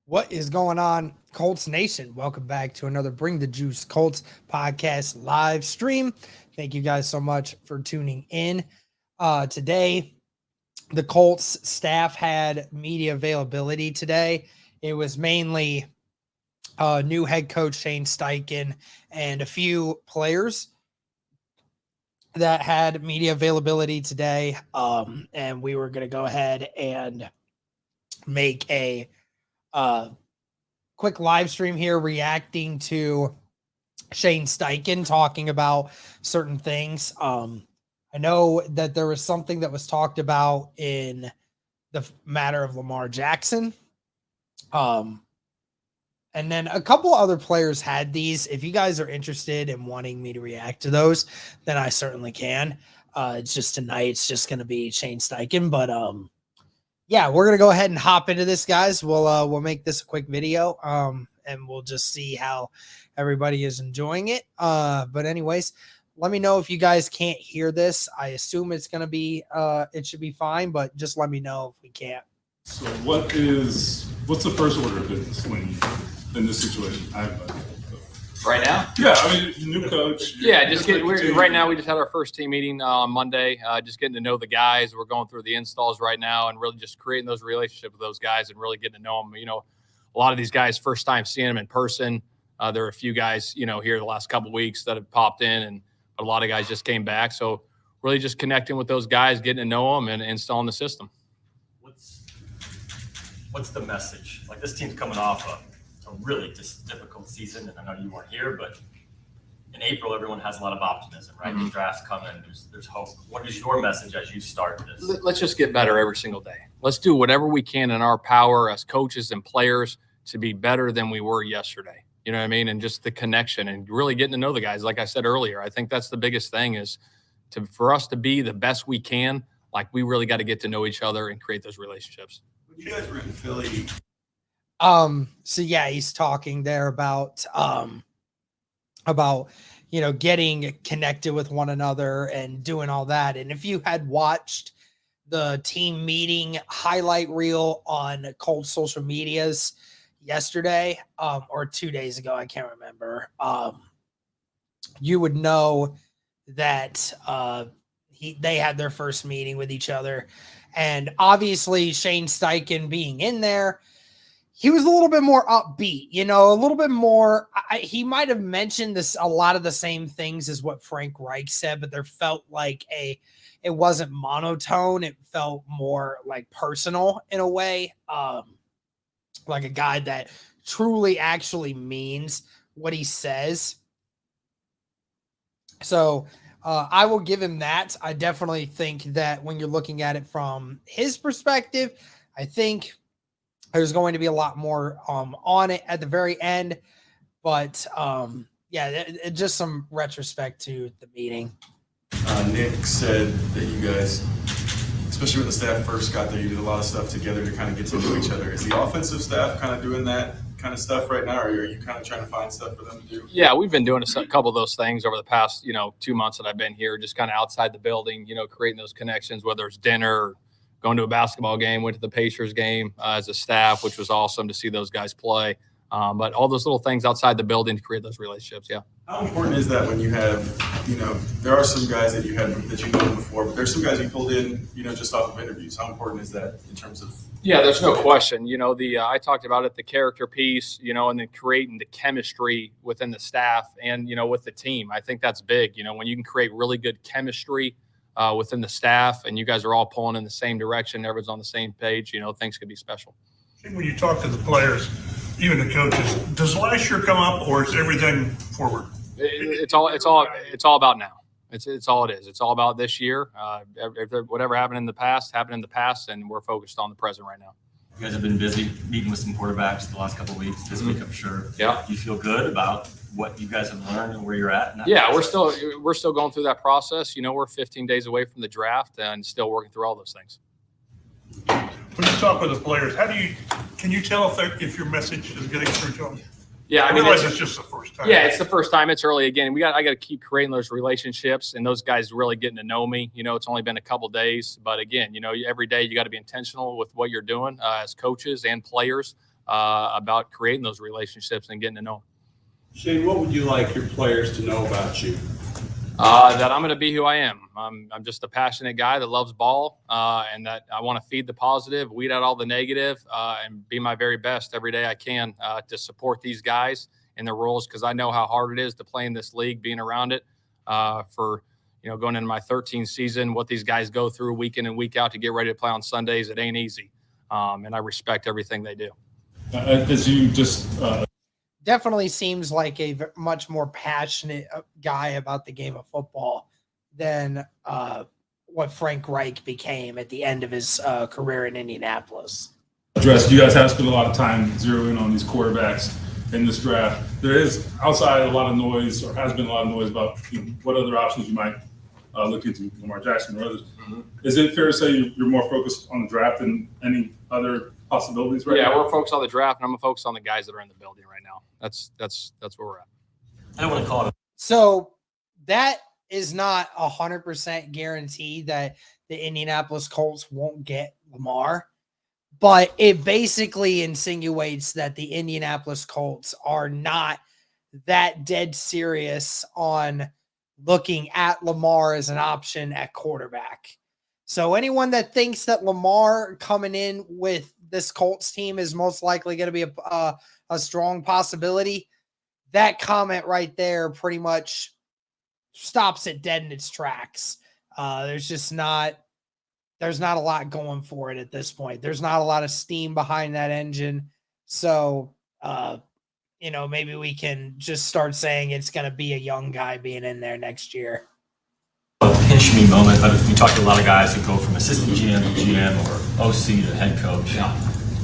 What is going on, Colts Nation? Welcome back to another Bring the Juice Colts podcast live stream. Thank you guys so much for tuning in. Today, the Colts staff had media availability today. It was mainly new head coach Shane Steichen and a few players that had media availability today. And we were going to go ahead and make a quick live stream here reacting to Shane Steichen talking about certain things. I know that there was something that was talked about in the matter of Lamar Jackson. And then a couple other players had these. If you guys are interested in wanting me to react to those, then I certainly can. It's just tonight, it's just going to be Shane Steichen. But yeah, we're gonna go ahead and hop into this, guys. We'll make this a quick video, and we'll just see how everybody is enjoying it. But anyways, let me know if you guys can't hear this. I assume it's gonna be it should be fine, but just let me know if we can't. So what's the first order of business when you in this situation? Right now? Yeah, I mean, new coach. Yeah, right now we just had our first team meeting on Monday, just getting to know the guys. We're going through the installs right now and really just creating those relationships with those guys and really getting to know them. You know, a lot of these guys, first time seeing them in person. There are a few guys, you know, here the last couple of weeks that have popped in, and a lot of guys just came back. So really just connecting with those guys, getting to know them and installing the system. What's the message? Like, this team's coming off a really just difficult season, and I know you weren't here, but in April, everyone has a lot of optimism, right? The draft's coming, there's hope. What is your message as you start this? Let's just get better every single day. Let's do whatever we can in our power as coaches and players to be better than we were yesterday. You know what I mean? And just the connection and really getting to know the guys. Like I said earlier, I think that's the biggest thing is for us to be the best we can. Like, we really got to get to know each other and create those relationships. When you guys were in Philly. So yeah, he's talking there about you know, getting connected with one another and doing all that. And if you had watched the team meeting highlight reel on Colts social medias yesterday, or 2 days ago, I can't remember, you would know that they had their first meeting with each other. And obviously Shane Steichen being in there, he was a little bit more upbeat, you know, a little bit more. He might have mentioned a lot of the same things as what Frank Reich said, but there felt like it wasn't monotone. It felt more like personal in a way, like a guy that truly actually means what he says. So I will give him that. I definitely think that when you're looking at it from his perspective, I think there's going to be a lot more on it at the very end. But yeah, just some retrospect to the meeting. Nick said that you guys, especially when the staff first got there, you did a lot of stuff together to kind of get to know each other. Is the offensive staff kind of doing that kind of stuff right now, or are you kind of trying to find stuff for them to do? Yeah, we've been doing a couple of those things over the past, 2 months that I've been here, just kind of outside the building, creating those connections, whether it's dinner or going to a basketball game, went to the Pacers game as a staff, which was awesome to see those guys play. But all those little things outside the building to create those relationships, yeah. How important is that when you have, there are some guys that you had that you know before, but there's some guys you pulled in, just off of interviews. How important is that in terms of? Yeah, there's no question. I talked about it, the character piece, and then creating the chemistry within the staff and, with the team. I think that's big. When you can create really good chemistry within the staff and you guys are all pulling in the same direction, everyone's on the same page, things could be special. When you talk to the players, even the coaches, does last year come up or is everything forward? It's all about now. It's all it is. It's all about this year. Whatever happened in the past, and we're focused on the present right now. You guys have been busy meeting with some quarterbacks the last couple of weeks, this week, I'm sure. Yeah. You feel good about what you guys have learned and where you're at? Yeah, we're still going through that process. We're 15 days away from the draft and still working through all those things. When you talk with the players, can you tell if your message is getting through to them? Yeah, I realize it's just the first time. Yeah, it's the first time. It's early again. I got to keep creating those relationships and those guys really getting to know me. It's only been a couple days, but again, every day you got to be intentional with what you're doing as coaches and players. about creating those relationships and getting to know them. Shane, what would you like your players to know about you? That I'm going to be who I am. I'm just a passionate guy that loves ball, and that I want to feed the positive, weed out all the negative, and be my very best every day I can to support these guys in their roles, because I know how hard it is to play in this league, being around it for going into my 13th season, what these guys go through week in and week out to get ready to play on Sundays. It ain't easy, and I respect everything they do. As you just Definitely seems like a much more passionate guy about the game of football than what Frank Reich became at the end of his career in Indianapolis. addressed, you guys have spent a lot of time zeroing on these quarterbacks in this draft. There is outside a lot of noise, or has been a lot of noise about what other options you might look into, Lamar Jackson or others. Mm-hmm. Is it fair to say you're more focused on the draft than any other possibilities right now? Yeah, we're focused on the draft, and I'm focused on the guys that are in the building right now. That's where we're at. I don't want to call it. So that is not 100% guaranteed that the Indianapolis Colts won't get Lamar, but it basically insinuates that the Indianapolis Colts are not that dead serious on looking at Lamar as an option at quarterback. So anyone that thinks that Lamar coming in with this Colts team is most likely going to be a strong possibility, that comment right there pretty much stops it dead in its tracks. There's not a lot going for it at this point. There's not a lot of steam behind that engine. So, maybe we can just start saying it's going to be a young guy being in there next year. A pinch me moment, but we talked to a lot of guys who go from assistant GM to GM or OC to head coach. Yeah.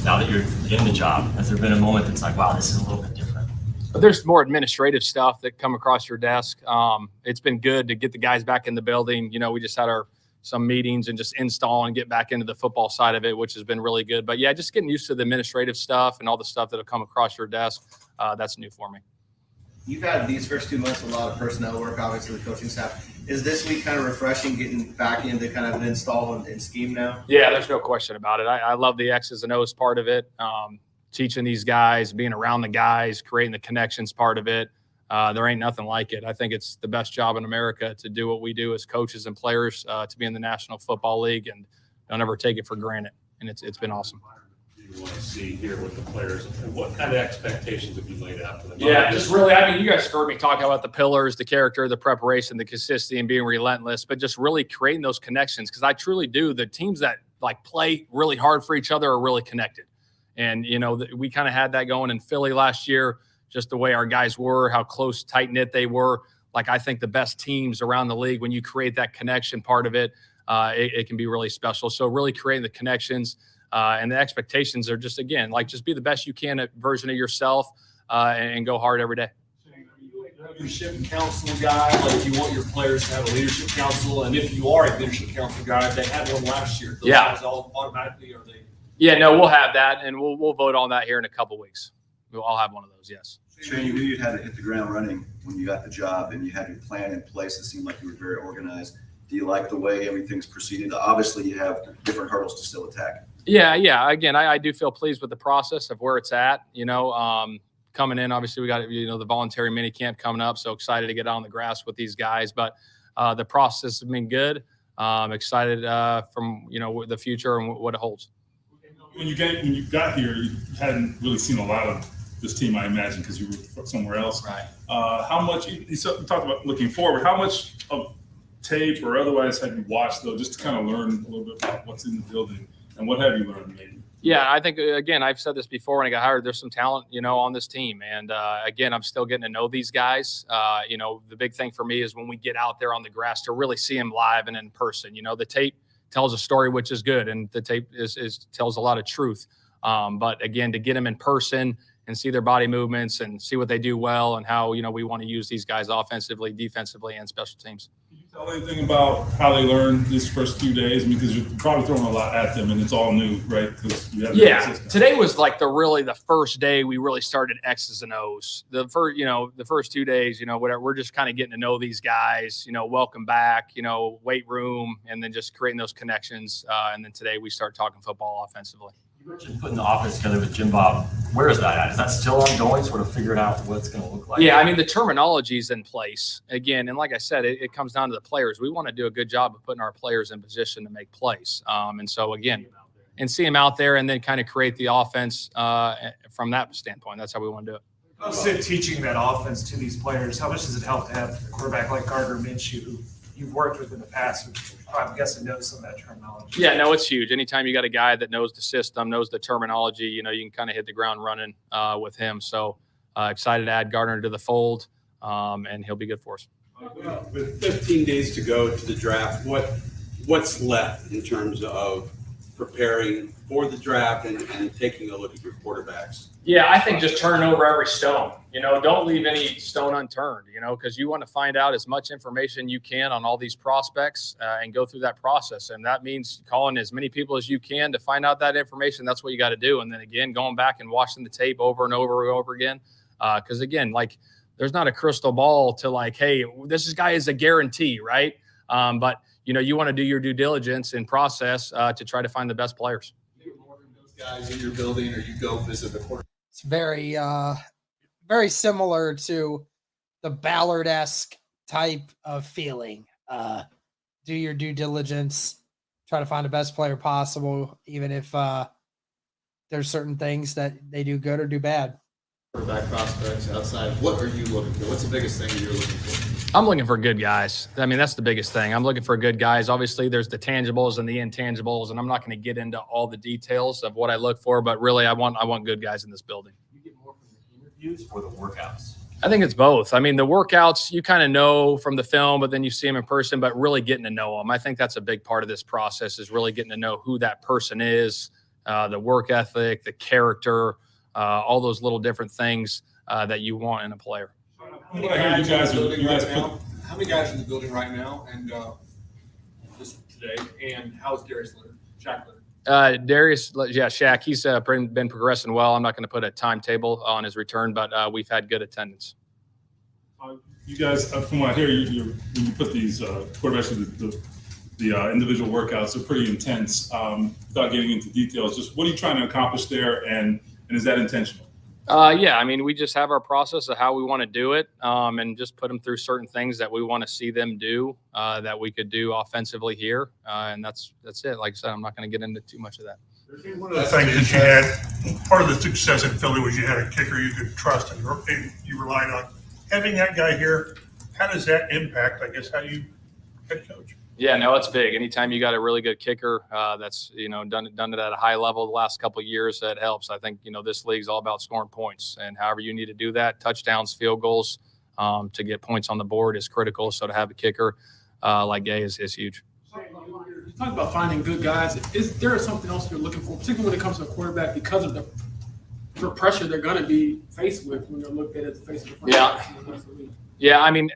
Now that you're in the job, has there been a moment that's like, wow, this is a little bit different? But there's more administrative stuff that come across your desk. It's been good to get the guys back in the building. We just had some meetings and just install and get back into the football side of it, which has been really good. But yeah, just getting used to the administrative stuff and all the stuff that'll come across your desk. That's new for me. You've had these first 2 months a lot of personnel work, obviously the coaching staff. Is this week kind of refreshing, getting back into kind of an install and scheme now? Yeah, there's no question about it. I love the X's and O's part of it. Teaching these guys, being around the guys, creating the connections part of it. There ain't nothing like it. I think it's the best job in America to do what we do as coaches and players, to be in the National Football League, and don't ever take it for granted. And it's been awesome. You want to see here with the players, what kind of expectations have you laid out for them? Yeah, just really, you guys heard me talk about the pillars, the character, the preparation, the consistency, and being relentless, but just really creating those connections, because I truly do. The teams that play really hard for each other are really connected. And, we kind of had that going in Philly last year, just the way our guys were, how close, tight-knit they were. I think the best teams around the league, when you create that connection part of it, it can be really special. So really creating the connections and the expectations are just, again, just be the best you can at version of yourself and go hard every day. Leadership council guy, you want your players to have a leadership council, and if you are a leadership council guy, they had one last year. Those guys all automatically, are they? Yeah, no, we'll have that, and we'll vote on that here in a couple weeks. I'll have one of those, yes. Shane, you knew you had to hit the ground running when you got the job, and you had your plan in place. It seemed like you were very organized. Do you like the way everything's proceeded? Obviously, you have different hurdles to still attack. Yeah. Again, I do feel pleased with the process of where it's at. Coming in, obviously, we got the voluntary mini camp coming up, so excited to get on the grass with these guys. But the process has been good. Excited from the future and what it holds. When you got here, you hadn't really seen a lot of this team, I imagine, because you were somewhere else. Right. How much you talked about looking forward? How much of tape or otherwise have you watched, though, just to kind of learn a little bit about what's in the building, and what have you learned, maybe? Yeah, I think, again, I've said this before when I got hired, there's some talent, on this team. And, again, I'm still getting to know these guys. The big thing for me is when we get out there on the grass to really see them live and in person. The tape tells a story, which is good, and the tape tells a lot of truth. But, again, to get them in person and see their body movements and see what they do well and how, we want to use these guys offensively, defensively, and special teams. Can you tell anything about how they learned these first few days? Because you're probably throwing a lot at them, and it's all new, right? Today was the first day we really started X's and O's. The first 2 days, whatever, we're just kind of getting to know these guys, welcome back, weight room, and then just creating those connections. And then today we start talking football offensively. You mentioned putting the offense together with Jim Bob. Where is that at? Is that still ongoing, sort of figuring out what it's going to look like? Yeah, I mean, the terminology is in place again. And like I said, it comes down to the players. We want to do a good job of putting our players in position to make plays. And so, again, and see them out there and then kind of create the offense from that standpoint. That's how we want to do it. You said teaching that offense to these players. How much does it help to have a quarterback like Gardner Minshew, who you've worked with in the past, who I'm guessing knows some of that terminology? Yeah, no, it's huge. Anytime you got a guy that knows the system, knows the terminology, you can kind of hit the ground running with him. So excited to add Gardner to the fold, and he'll be good for us. With 15 days to go to the draft, what's left in terms of preparing for the draft and taking a look at your quarterbacks? Yeah, I think just turn over every stone. Don't leave any stone unturned, because you want to find out as much information you can on all these prospects and go through that process. And that means calling as many people as you can to find out that information. That's what you got to do. And then again, going back and watching the tape over and over and over again. Because again, there's not a crystal ball to hey, this guy is a guarantee, right? But you want to do your due diligence and process to try to find the best players. Those guys in your building, or you go visit the quarterback. It's very, very similar to the Ballard-esque type of feeling. Do your due diligence, try to find the best player possible, even if there's certain things that they do good or do bad. Quarterback prospects outside. What are you looking for? What's the biggest thing you're looking for? I'm looking for good guys. I mean, that's the biggest thing. I'm looking for good guys. Obviously, there's the tangibles and the intangibles, and I'm not going to get into all the details of what I look for, but really, I want good guys in this building. You get more from the interviews or the workouts? I think it's both. I mean, the workouts, you kind of know from the film, but then you see them in person, but really getting to know them. I think that's a big part of this process, is really getting to know who that person is, the work ethic, the character, all those little different things that you want in a player. How many guys are in the building right now, and just today? And how's Darius Leonard? Shaq Leonard? Darius, yeah, Shaq, he's been progressing well. I'm not going to put a timetable on his return, but we've had good attendance. You guys, from what I hear, when you put these quarterbacks in the individual workouts, they're pretty intense. Without getting into details, just what are you trying to accomplish there, and is that intentional? Yeah, I mean, we just have our process of how we want to do it, and just put them through certain things that we want to see them do that we could do offensively here, and that's it. Like I said, I'm not going to get into too much of that. One of the things that you had, part of the success in Philly was you had a kicker you could trust and you relied on. Having that guy here, how does that impact, I guess, how you head coach? Yeah, no, it's big. Anytime you got a really good kicker that's done it at a high level the last couple of years, that helps. I think this league's all about scoring points, and however you need to do that, touchdowns, field goals, to get points on the board is critical. So to have a kicker like Gay is huge. You talk about finding good guys. Is there something else you're looking for, particularly when it comes to a quarterback, because of the pressure they're going to be faced with when they're looked at as the face of the franchise? Yeah, I mean,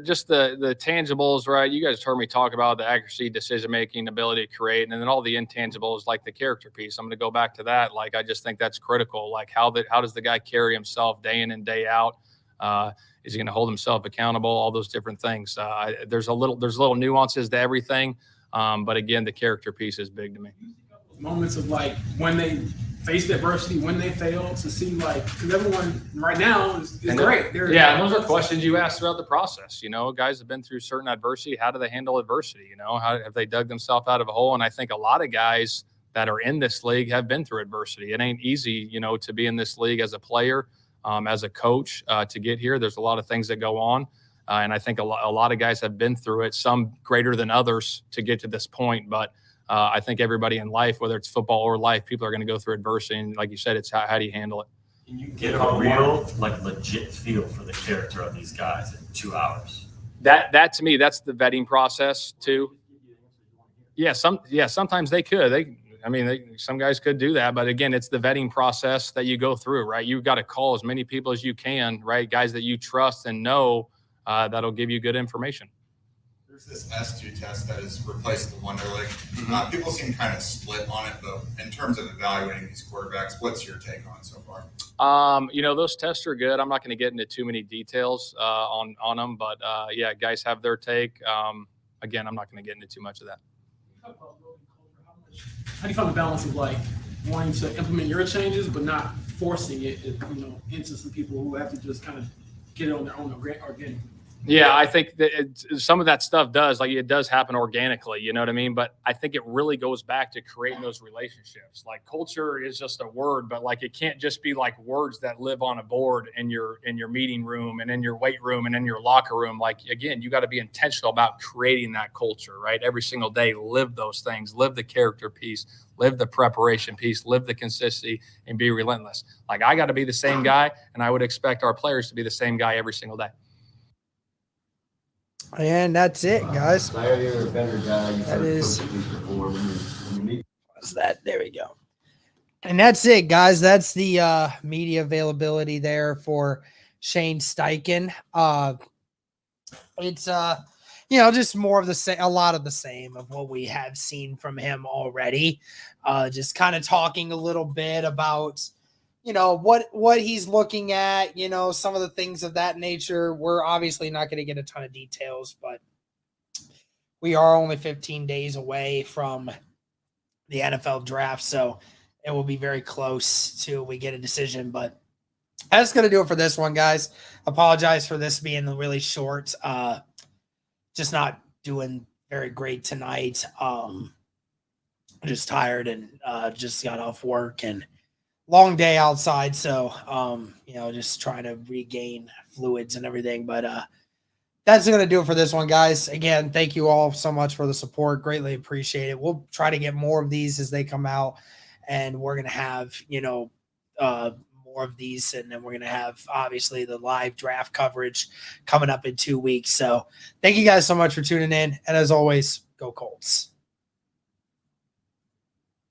just the tangibles, right? You guys heard me talk about the accuracy, decision-making, ability to create, and then all the intangibles like the character piece. I'm going to go back to that. I just think that's critical. How does the guy carry himself day in and day out? Is he going to hold himself accountable? All those different things. There's little nuances to everything, but again, the character piece is big to me. Moments of when they faced adversity, when they failed, to see because everyone right now is great. And those are questions you ask throughout the process. Guys have been through certain adversity. How do they handle adversity? How have they dug themselves out of a hole? And I think a lot of guys that are in this league have been through adversity. It ain't easy, to be in this league as a player, as a coach, to get here. There's a lot of things that go on. And I think a lot of guys have been through it, some greater than others, to get to this point. But I think everybody in life, whether it's football or life, people are going to go through adversity. And like you said, it's how do you handle it? Can you get a real, legit feel for the character of these guys in 2 hours? That to me, that's the vetting process too. Yeah, sometimes they could. Some guys could do that, but again, it's the vetting process that you go through, right? You've got to call as many people as you can, right? Guys that you trust and know that'll give you good information. There's this S2 test that has replaced the Wonderlic. People seem kind of split on it, but in terms of evaluating these quarterbacks, what's your take on it so far? Those tests are good. I'm not going to get into too many details on them, but guys have their take. Again, I'm not going to get into too much of that. How do you find the balance of wanting to implement your changes, but not forcing it, into some people who have to just kind of get it on their own organically. Yeah, I think that some of that stuff does, like, it does happen organically, you know what I mean? But I think it really goes back to creating those relationships. Like, culture is just a word, but like, it can't just be like words that live on a board in your meeting room and in your weight room and in your locker room. Like, again, you got to be intentional about creating that culture, right? Every single day, live those things, live the character piece, live the preparation piece, live the consistency, and be relentless. Like, I got to be the same guy, and I would expect our players to be the same guy every single day. And that's it, guys. Larry or a better guy, you That is. when you meet. What's that? There we go. And that's it, guys. That's the media availability there for Shane Steichen. It's just more of the same, a lot of the same of what we have seen from him already. Just kind of talking a little bit about what he's looking at, some of the things of that nature. We're obviously not going to get a ton of details, but we are only 15 days away from the NFL draft, so it will be very close till we get a decision. But that's going to do it for this one, guys. Apologize for this being really short. Just not doing very great tonight. Just tired and just got off work and long day outside. So, just trying to regain fluids and everything. But that's going to do it for this one, guys. Again, thank you all so much for the support. Greatly appreciate it. We'll try to get more of these as they come out, and we're going to have, more of these. And then we're going to have, obviously, the live draft coverage coming up in 2 weeks. So thank you guys so much for tuning in. And as always, go Colts.